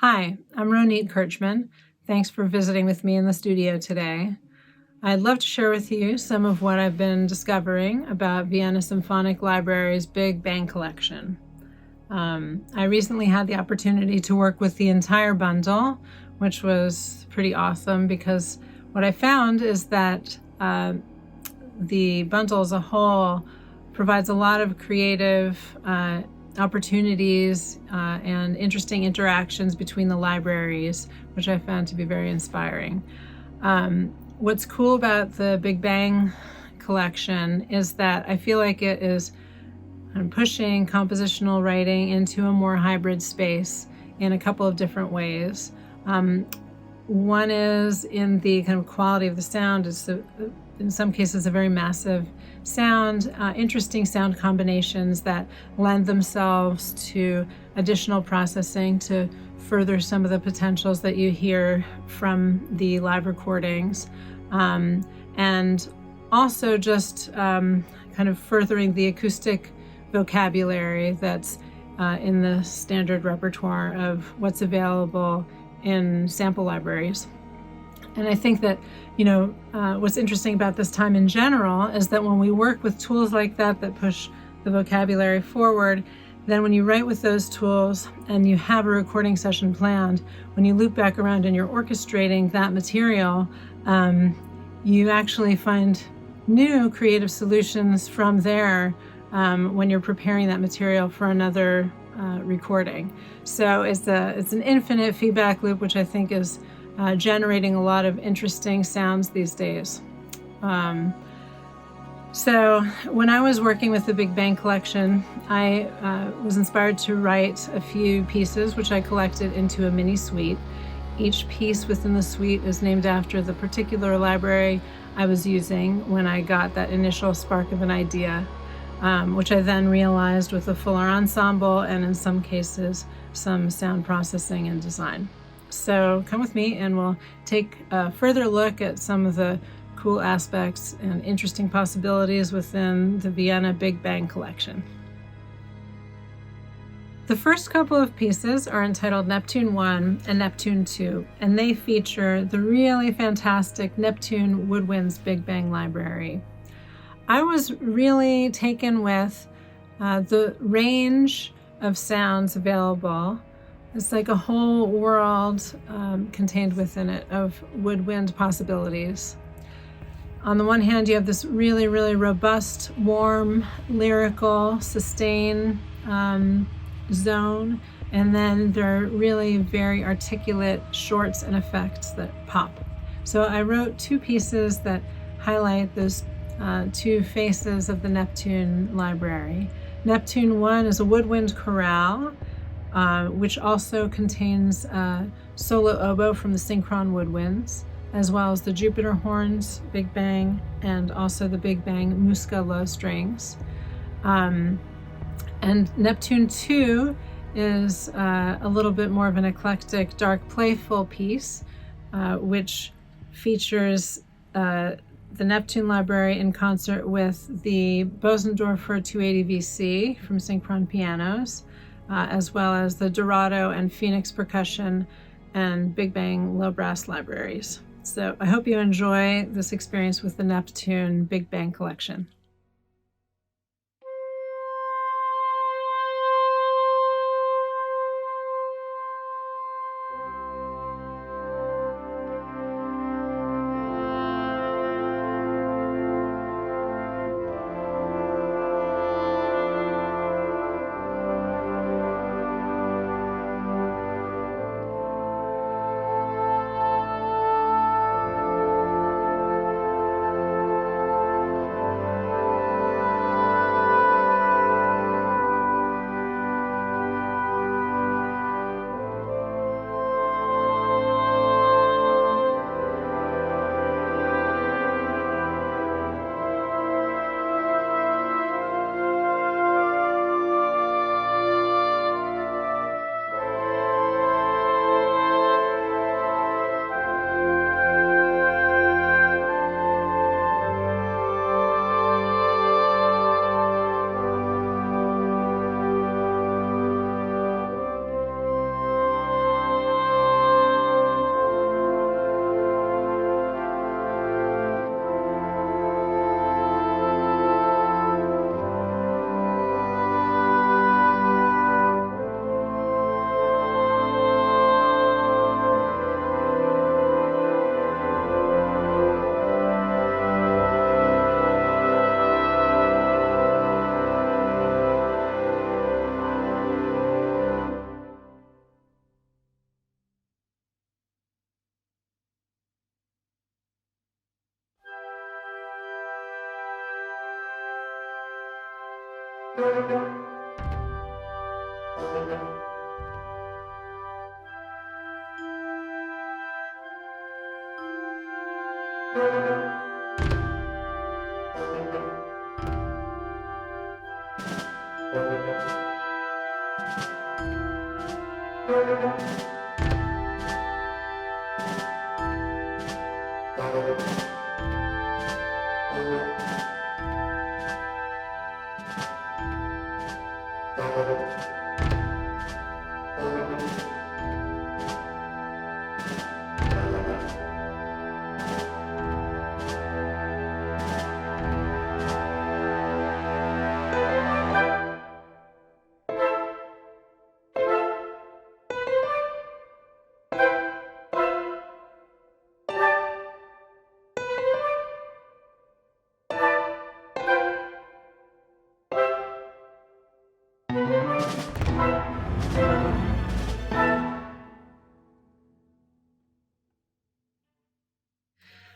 Hi, I'm Ronit Kirchman. Thanks for visiting with me in the studio today. I'd love to share with you some of what I've been discovering about Vienna Symphonic Library's Big Bang collection. I recently had the opportunity to work with the entire bundle, which was pretty awesome because what I found is that the bundle as a whole provides a lot of creative opportunities and interesting interactions between the libraries, which I found to be very inspiring. What's cool about the Big Bang collection is that I feel like it is pushing compositional writing into a more hybrid space in a couple of different ways. One is in the kind of quality of the sound. It's in some cases a very massive sound, interesting sound combinations that lend themselves to additional processing to further some of the potentials that you hear from the live recordings, and also just kind of furthering the acoustic vocabulary that's in the standard repertoire of what's available in sample libraries. And I think that, what's interesting about this time in general is that when we work with tools like that push the vocabulary forward, then when you write with those tools and you have a recording session planned, when you loop back around and you're orchestrating that material, you actually find new creative solutions from there when you're preparing that material for another recording. So it's an infinite feedback loop, which I think is generating a lot of interesting sounds these days. So when I was working with the Big Bang collection, I was inspired to write a few pieces which I collected into a mini suite. Each piece within the suite is named after the particular library I was using when I got that initial spark of an idea, which I then realized with a fuller ensemble and in some cases some sound processing and design. So come with me and we'll take a further look at some of the cool aspects and interesting possibilities within the Vienna Big Bang collection. The first couple of pieces are entitled Neptune 1 and Neptune 2, and they feature the really fantastic Neptune Woodwinds Big Bang library. I was really taken with the range of sounds available. It's like a whole world contained within it of woodwind possibilities. On the one hand, you have this really, really robust, warm, lyrical, sustain zone, and then there are really very articulate shorts and effects that pop. So I wrote two pieces that highlight those two faces of the Neptune library. Neptune 1 is a woodwind chorale, which also contains solo oboe from the Synchron Woodwinds, as well as the Jupiter Horns Big Bang and also the Big Bang Musca low strings. And Neptune 2 is a little bit more of an eclectic, dark, playful piece, which features the Neptune library in concert with the Bosendorfer 280 VC from Synchron Pianos, as well as the Dorado and Phoenix Percussion and Big Bang low brass libraries. So I hope you enjoy this experience with the Neptune Big Bang collection.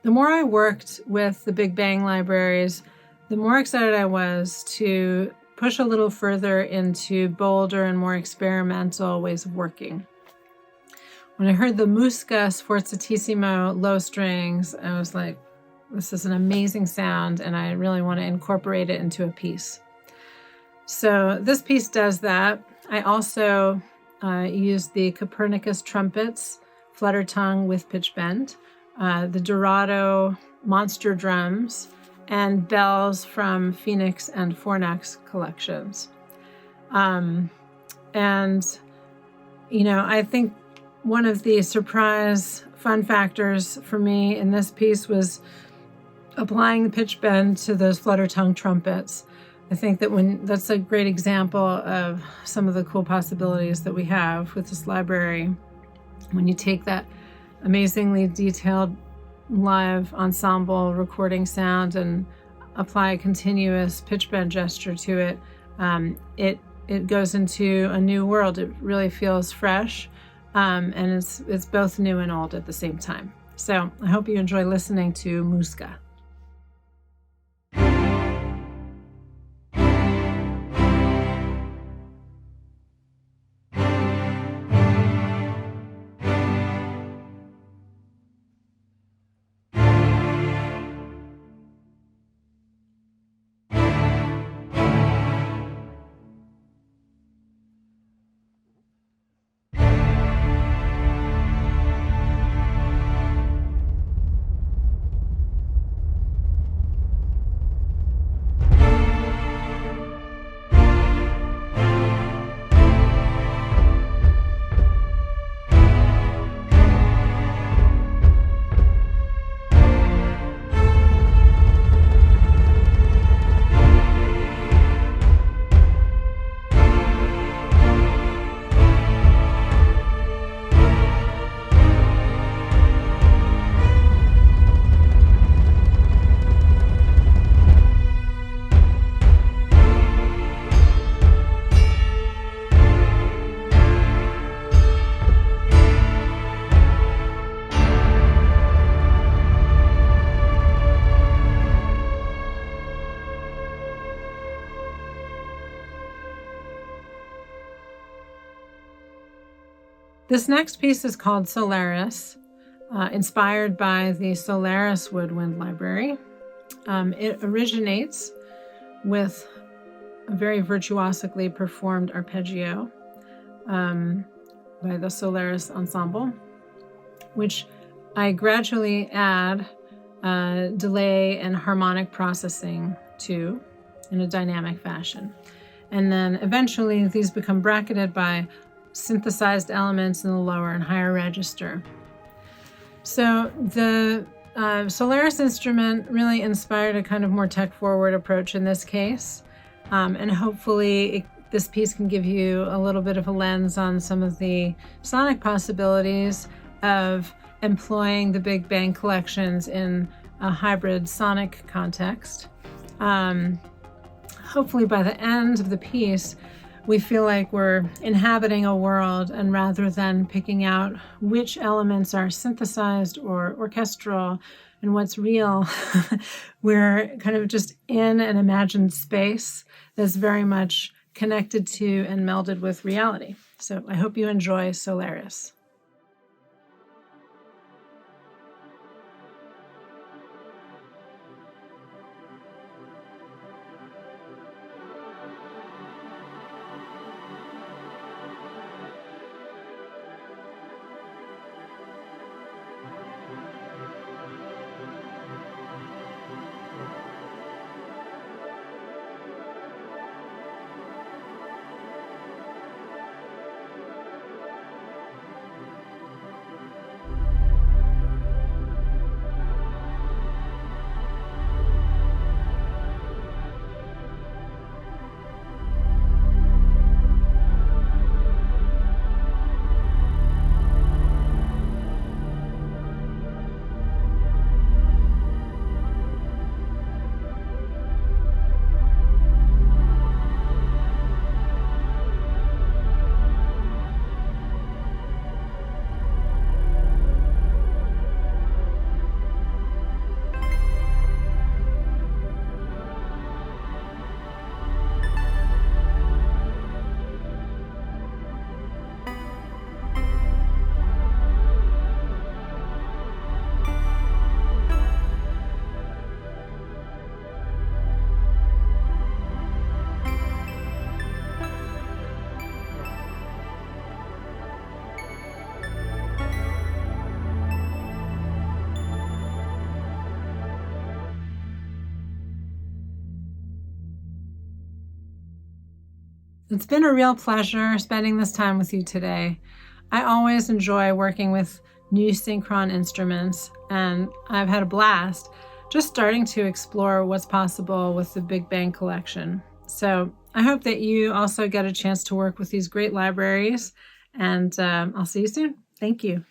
The more I worked with the Big Bang libraries, the more excited I was to push a little further into bolder and more experimental ways of working. When I heard the Musca Sforzatissimo low strings, I was like, this is an amazing sound, and I really want to incorporate it into a piece. So this piece does that. I also used the Copernicus trumpets, flutter tongue with pitch bend, the Dorado monster drums, and bells from Phoenix and Fornax collections. I think one of the surprise fun factors for me in this piece was applying the pitch bend to those flutter tongue trumpets. I think that's a great example of some of the cool possibilities that we have with this library. When you take that amazingly detailed live ensemble recording sound and apply a continuous pitch bend gesture to it, it goes into a new world. It really feels fresh, and it's both new and old at the same time. So I hope you enjoy listening to Musca. This next piece is called Solaris, inspired by the Solaris Woodwind Library. It originates with a very virtuosically performed arpeggio by the Solaris Ensemble, which I gradually add delay and harmonic processing to in a dynamic fashion. And then eventually these become bracketed by synthesized elements in the lower and higher register. So the Solaris instrument really inspired a kind of more tech-forward approach in this case. And hopefully this piece can give you a little bit of a lens on some of the sonic possibilities of employing the Big Bang collections in a hybrid sonic context. Hopefully by the end of the piece, we feel like we're inhabiting a world, and rather than picking out which elements are synthesized or orchestral and what's real, we're kind of just in an imagined space that's very much connected to and melded with reality. So I hope you enjoy Solaris. It's been a real pleasure spending this time with you today. I always enjoy working with new synchron instruments, and I've had a blast just starting to explore what's possible with the Big Bang collection. So I hope that you also get a chance to work with these great libraries, and I'll see you soon. Thank you.